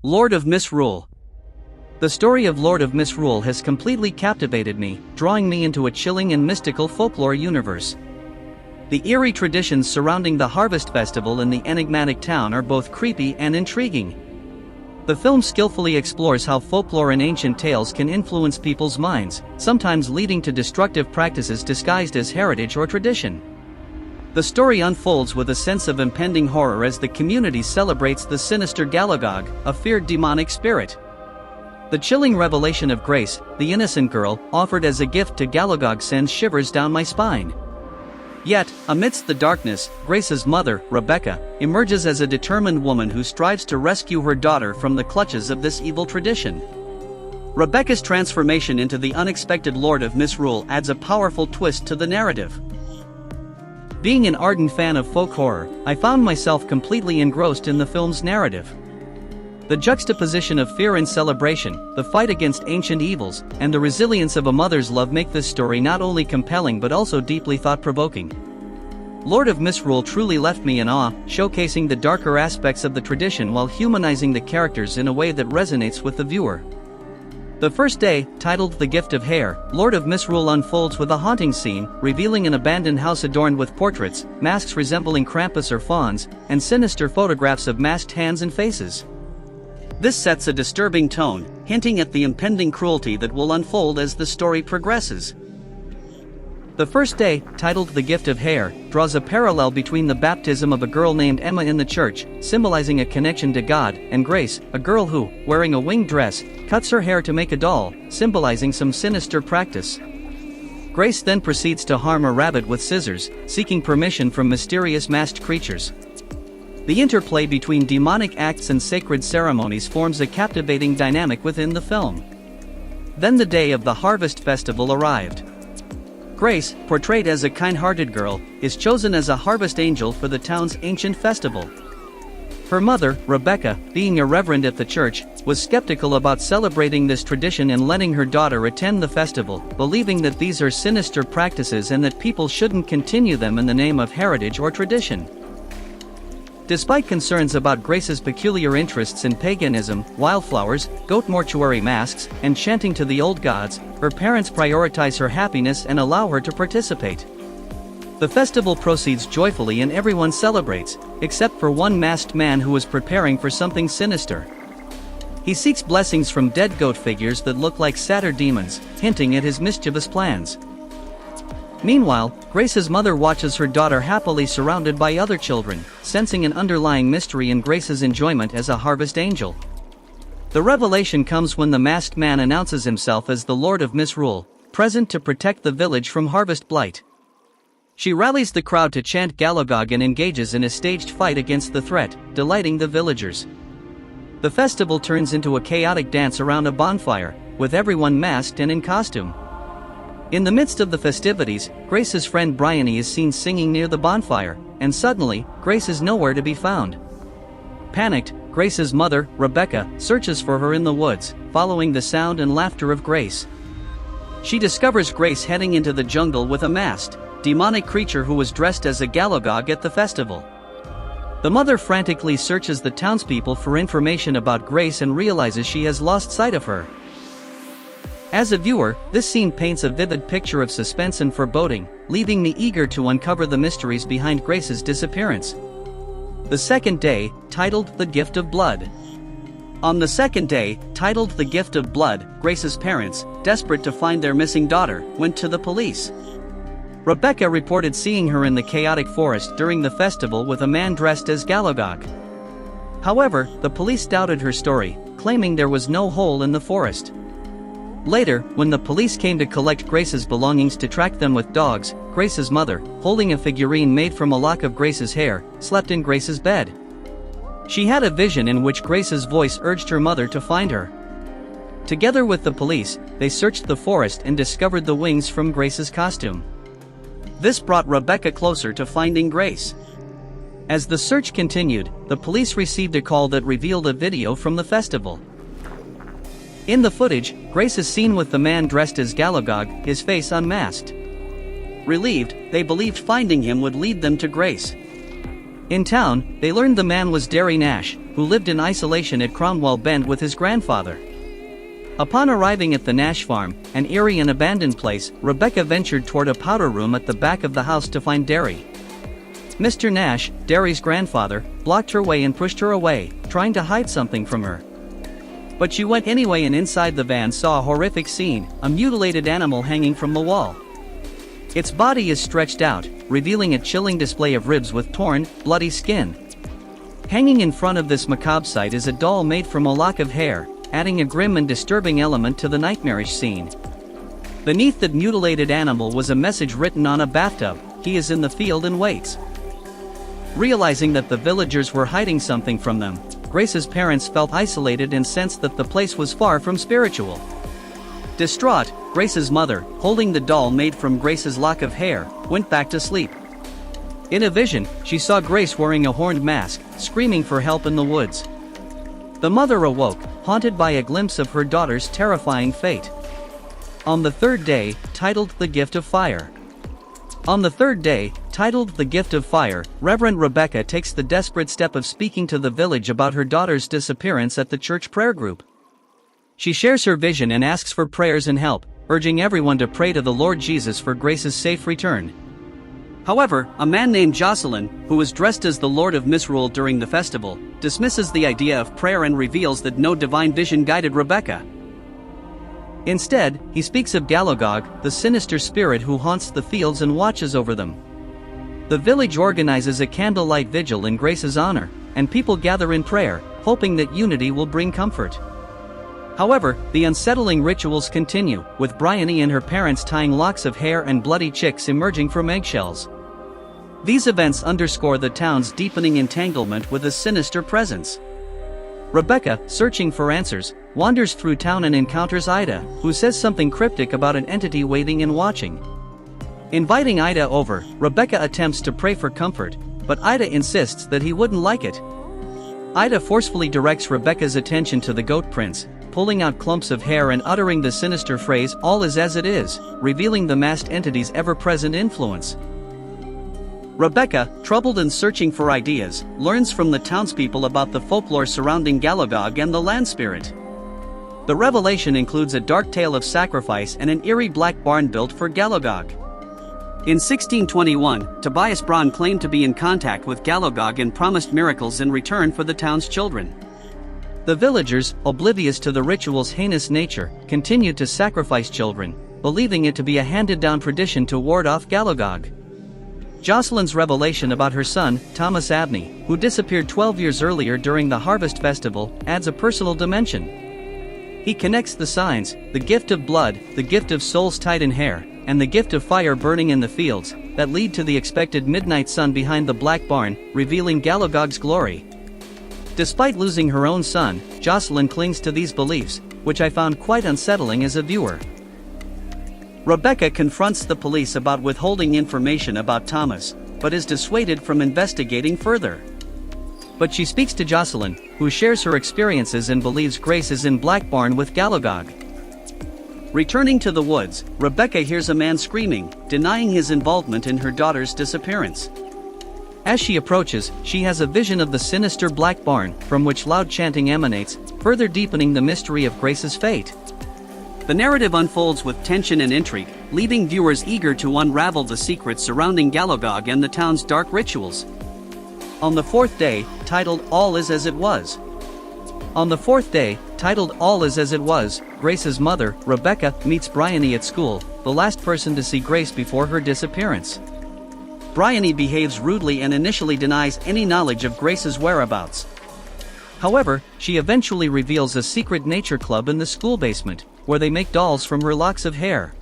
Lord of Misrule. The story of Lord of Misrule has completely captivated me, drawing me into a chilling and mystical folklore universe. The eerie traditions surrounding the Harvest Festival in the enigmatic town are both creepy and intriguing. The film skillfully explores how folklore and ancient tales can influence people's minds, sometimes leading to destructive practices disguised as heritage or tradition. The story unfolds with a sense of impending horror as the community celebrates the sinister Galagog, a feared demonic spirit. The chilling revelation of Grace, the innocent girl, offered as a gift to Galagog sends shivers down my spine. Yet, amidst the darkness, Grace's mother, Rebecca, emerges as a determined woman who strives to rescue her daughter from the clutches of this evil tradition. Rebecca's transformation into the unexpected Lord of Misrule adds a powerful twist to the narrative. Being an ardent fan of folk horror, I found myself completely engrossed in the film's narrative. The juxtaposition of fear and celebration, the fight against ancient evils, and the resilience of a mother's love make this story not only compelling but also deeply thought-provoking. Lord of Misrule truly left me in awe, showcasing the darker aspects of the tradition while humanizing the characters in a way that resonates with the viewer. The first day, titled The Gift of Hair, Lord of Misrule unfolds with a haunting scene, revealing an abandoned house adorned with portraits, masks resembling Krampus or fawns, and sinister photographs of masked hands and faces. This sets a disturbing tone, hinting at the impending cruelty that will unfold as the story progresses. The first day, titled The Gift of Hair, draws a parallel between the baptism of a girl named Emma in the church, symbolizing a connection to God, and Grace, a girl who, wearing a winged dress, cuts her hair to make a doll, symbolizing some sinister practice. Grace then proceeds to harm a rabbit with scissors, seeking permission from mysterious masked creatures. The interplay between demonic acts and sacred ceremonies forms a captivating dynamic within the film. Then the day of the Harvest Festival arrived. Grace, portrayed as a kind-hearted girl, is chosen as a harvest angel for the town's ancient festival. Her mother, Rebecca, being irreverent at the church, was skeptical about celebrating this tradition and letting her daughter attend the festival, believing that these are sinister practices and that people shouldn't continue them in the name of heritage or tradition. Despite concerns about Grace's peculiar interests in paganism, wildflowers, goat mortuary masks, and chanting to the old gods, her parents prioritize her happiness and allow her to participate. The festival proceeds joyfully and everyone celebrates, except for one masked man who is preparing for something sinister. He seeks blessings from dead goat figures that look like satyr demons, hinting at his mischievous plans. Meanwhile, Grace's mother watches her daughter happily surrounded by other children, sensing an underlying mystery in Grace's enjoyment as a harvest angel. The revelation comes when the masked man announces himself as the Lord of Misrule, present to protect the village from harvest blight. She rallies the crowd to chant Galagog and engages in a staged fight against the threat, delighting the villagers. The festival turns into a chaotic dance around a bonfire, with everyone masked and in costume. In the midst of the festivities, Grace's friend Bryony is seen singing near the bonfire, and suddenly, Grace is nowhere to be found. Panicked, Grace's mother, Rebecca, searches for her in the woods, following the sound and laughter of Grace. She discovers Grace heading into the jungle with a masked, demonic creature who was dressed as a Galagog at the festival. The mother frantically searches the townspeople for information about Grace and realizes she has lost sight of her. As a viewer, this scene paints a vivid picture of suspense and foreboding, leaving me eager to uncover the mysteries behind Grace's disappearance. The second day, titled The Gift of Blood. On the second day, titled The Gift of Blood, Grace's parents, desperate to find their missing daughter, went to the police. Rebecca reported seeing her in the chaotic forest during the festival with a man dressed as Galagog. However, the police doubted her story, claiming there was no hole in the forest. Later, when the police came to collect Grace's belongings to track them with dogs, Grace's mother, holding a figurine made from a lock of Grace's hair, slept in Grace's bed. She had a vision in which Grace's voice urged her mother to find her. Together with the police, they searched the forest and discovered the wings from Grace's costume. This brought Rebecca closer to finding Grace. As the search continued, the police received a call that revealed a video from the festival. In the footage, Grace is seen with the man dressed as Galagog, his face unmasked. Relieved, they believed finding him would lead them to Grace. In town, they learned the man was Derry Nash, who lived in isolation at Cromwell Bend with his grandfather. Upon arriving at the Nash farm, an eerie and abandoned place, Rebecca ventured toward a powder room at the back of the house to find Derry. Mr. Nash, Derry's grandfather, blocked her way and pushed her away, trying to hide something from her. But she went anyway, and inside the van saw a horrific scene, a mutilated animal hanging from the wall. Its body is stretched out, revealing a chilling display of ribs with torn, bloody skin. Hanging in front of this macabre sight is a doll made from a lock of hair, adding a grim and disturbing element to the nightmarish scene. Beneath the mutilated animal was a message written on a bathtub: "He is in the field and waits." Realizing that the villagers were hiding something from them, Grace's parents felt isolated and sensed that the place was far from spiritual. Distraught, Grace's mother, holding the doll made from Grace's lock of hair, went back to sleep. In a vision, she saw Grace wearing a horned mask, screaming for help in the woods. The mother awoke, haunted by a glimpse of her daughter's terrifying fate. On the third day, titled The Gift of Fire. On the third day, titled The Gift of Fire, Reverend Rebecca takes the desperate step of speaking to the village about her daughter's disappearance at the church prayer group. She shares her vision and asks for prayers and help, urging everyone to pray to the Lord Jesus for Grace's safe return. However, a man named Jocelyn, who was dressed as the Lord of Misrule during the festival, dismisses the idea of prayer and reveals that no divine vision guided Rebecca. Instead, he speaks of Galogog, the sinister spirit who haunts the fields and watches over them. The village organizes a candlelight vigil in Grace's honor, and people gather in prayer, hoping that unity will bring comfort. However, the unsettling rituals continue, with Bryony and her parents tying locks of hair and bloody chicks emerging from eggshells. These events underscore the town's deepening entanglement with a sinister presence. Rebecca, searching for answers, wanders through town and encounters Ida, who says something cryptic about an entity waiting and watching. Inviting Ida over, Rebecca attempts to pray for comfort, but Ida insists that he wouldn't like it. Ida forcefully directs Rebecca's attention to the goat prince, pulling out clumps of hair and uttering the sinister phrase, "All is as it is," revealing the masked entity's ever-present influence. Rebecca, troubled and searching for ideas, learns from the townspeople about the folklore surrounding Galogog and the land spirit. The revelation includes a dark tale of sacrifice and an eerie black barn built for Galogog. In 1621, Tobias Braun claimed to be in contact with Galogog and promised miracles in return for the town's children. The villagers, oblivious to the ritual's heinous nature, continued to sacrifice children, believing it to be a handed-down tradition to ward off Galogog. Jocelyn's revelation about her son, Thomas Abney, who disappeared 12 years earlier during the Harvest Festival, adds a personal dimension. He connects the signs, the gift of blood, the gift of souls tied in hair, and the gift of fire burning in the fields, that lead to the expected midnight sun behind the black barn, revealing Galogog's glory. Despite losing her own son, Jocelyn clings to these beliefs, which I found quite unsettling as a viewer. Rebecca confronts the police about withholding information about Thomas, but is dissuaded from investigating further. But she speaks to Jocelyn, who shares her experiences and believes Grace is in Black Barn with Galogog. Returning to the woods, Rebecca hears a man screaming, denying his involvement in her daughter's disappearance. As she approaches, she has a vision of the sinister Black Barn, from which loud chanting emanates, further deepening the mystery of Grace's fate. The narrative unfolds with tension and intrigue, leaving viewers eager to unravel the secrets surrounding Galogog and the town's dark rituals. On the fourth day, titled All Is As It Was. On the fourth day, titled All Is As It Was, Grace's mother, Rebecca, meets Bryony at school, the last person to see Grace before her disappearance. Bryony behaves rudely and initially denies any knowledge of Grace's whereabouts. However, she eventually reveals a secret nature club in the school basement, where they make dolls from her locks of hair.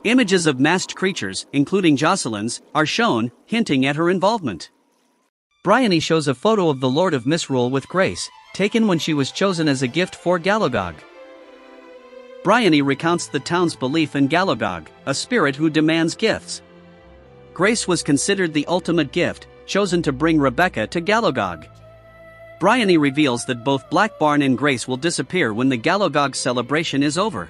Images of masked creatures, including Jocelyn's, are shown, hinting at her involvement. Bryony shows a photo of the Lord of Misrule with Grace, taken when she was chosen as a gift for Galogog. Bryony recounts the town's belief in Galogog, a spirit who demands gifts. Grace was considered the ultimate gift, chosen to bring Rebecca to Galogog. Bryony reveals that both Black Barn and Grace will disappear when the Galogog celebration is over.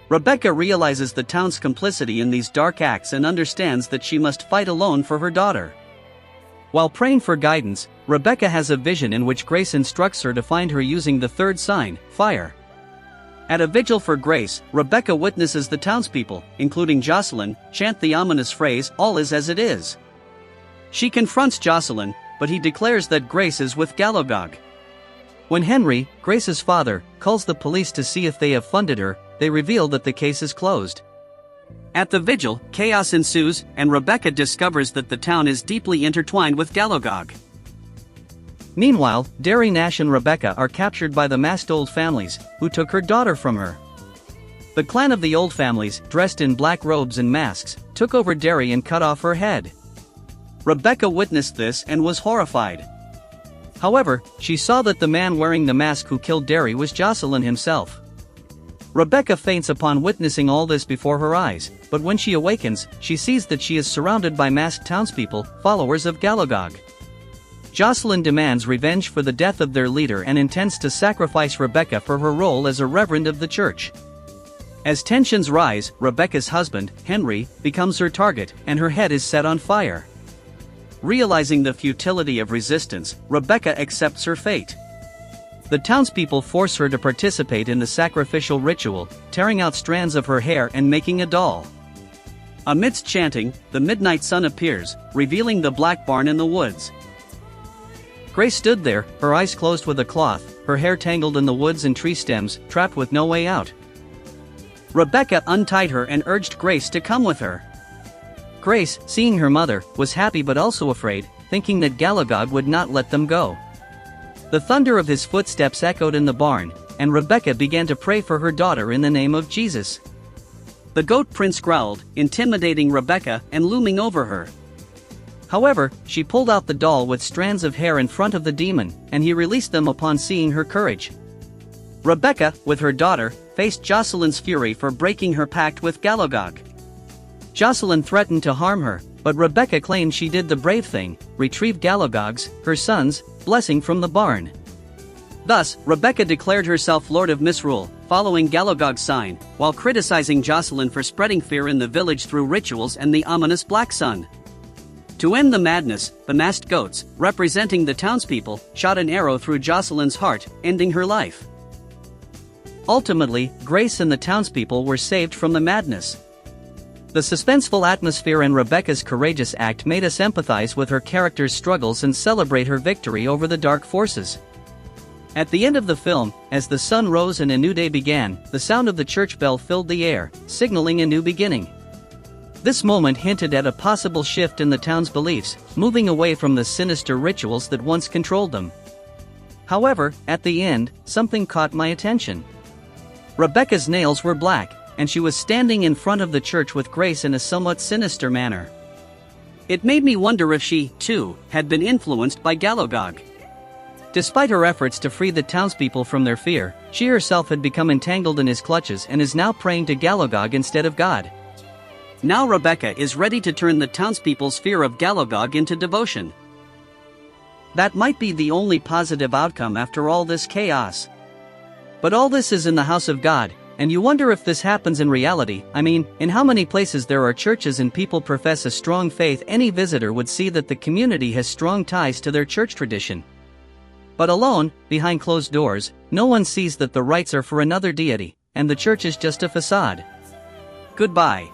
Rebecca realizes the town's complicity in these dark acts and understands that she must fight alone for her daughter. While praying for guidance, Rebecca has a vision in which Grace instructs her to find her using the third sign, fire. At a vigil for Grace, Rebecca witnesses the townspeople, including Jocelyn, chant the ominous phrase, "All is as it is." She confronts Jocelyn, but he declares that Grace is with Galogog. When Henry, Grace's father, calls the police to see if they have funded her, they reveal that the case is closed. At the vigil, chaos ensues, and Rebecca discovers that the town is deeply intertwined with Galogog. Meanwhile, Derry, Nash and Rebecca are captured by the masked old families, who took her daughter from her. The clan of the old families, dressed in black robes and masks, took over Derry and cut off her head. Rebecca witnessed this and was horrified. However, she saw that the man wearing the mask who killed Derry was Jocelyn himself. Rebecca faints upon witnessing all this before her eyes, but when she awakens, she sees that she is surrounded by masked townspeople, followers of Galogog. Jocelyn demands revenge for the death of their leader and intends to sacrifice Rebecca for her role as a reverend of the church. As tensions rise, Rebecca's husband, Henry, becomes her target, and her head is set on fire. Realizing the futility of resistance, Rebecca accepts her fate. The townspeople force her to participate in the sacrificial ritual, tearing out strands of her hair and making a doll. Amidst chanting, the midnight sun appears, revealing the black barn in the woods. Grace stood there, her eyes closed with a cloth, her hair tangled in the woods and tree stems, trapped with no way out. Rebecca untied her and urged Grace to come with her. Grace, seeing her mother, was happy but also afraid, thinking that Galogog would not let them go. The thunder of his footsteps echoed in the barn, and Rebecca began to pray for her daughter in the name of Jesus. The goat prince growled, intimidating Rebecca and looming over her. However, she pulled out the doll with strands of hair in front of the demon, and he released them upon seeing her courage. Rebecca, with her daughter, faced Jocelyn's fury for breaking her pact with Galogog. Jocelyn threatened to harm her, but Rebecca claimed she did the brave thing, retrieved Galogog's, her son's, blessing from the barn. Thus, Rebecca declared herself Lord of Misrule, following Galogog's sign, while criticizing Jocelyn for spreading fear in the village through rituals and the ominous black sun. To end the madness, the masked goats, representing the townspeople, shot an arrow through Jocelyn's heart, ending her life. Ultimately, Grace and the townspeople were saved from the madness. The suspenseful atmosphere and Rebecca's courageous act made us empathize with her character's struggles and celebrate her victory over the dark forces. At the end of the film, as the sun rose and a new day began, the sound of the church bell filled the air, signaling a new beginning. This moment hinted at a possible shift in the town's beliefs, moving away from the sinister rituals that once controlled them. However, at the end, something caught my attention. Rebecca's nails were black, and she was standing in front of the church with Grace in a somewhat sinister manner. It made me wonder if she, too, had been influenced by Galogog. Despite her efforts to free the townspeople from their fear, she herself had become entangled in his clutches and is now praying to Galogog instead of God. Now Rebecca is ready to turn the townspeople's fear of Galogog into devotion. That might be the only positive outcome after all this chaos. But all this is in the house of God, and you wonder if this happens in reality. I mean, in how many places there are churches and people profess a strong faith, any visitor would see that the community has strong ties to their church tradition. But alone, behind closed doors, no one sees that the rites are for another deity, and the church is just a facade. Goodbye.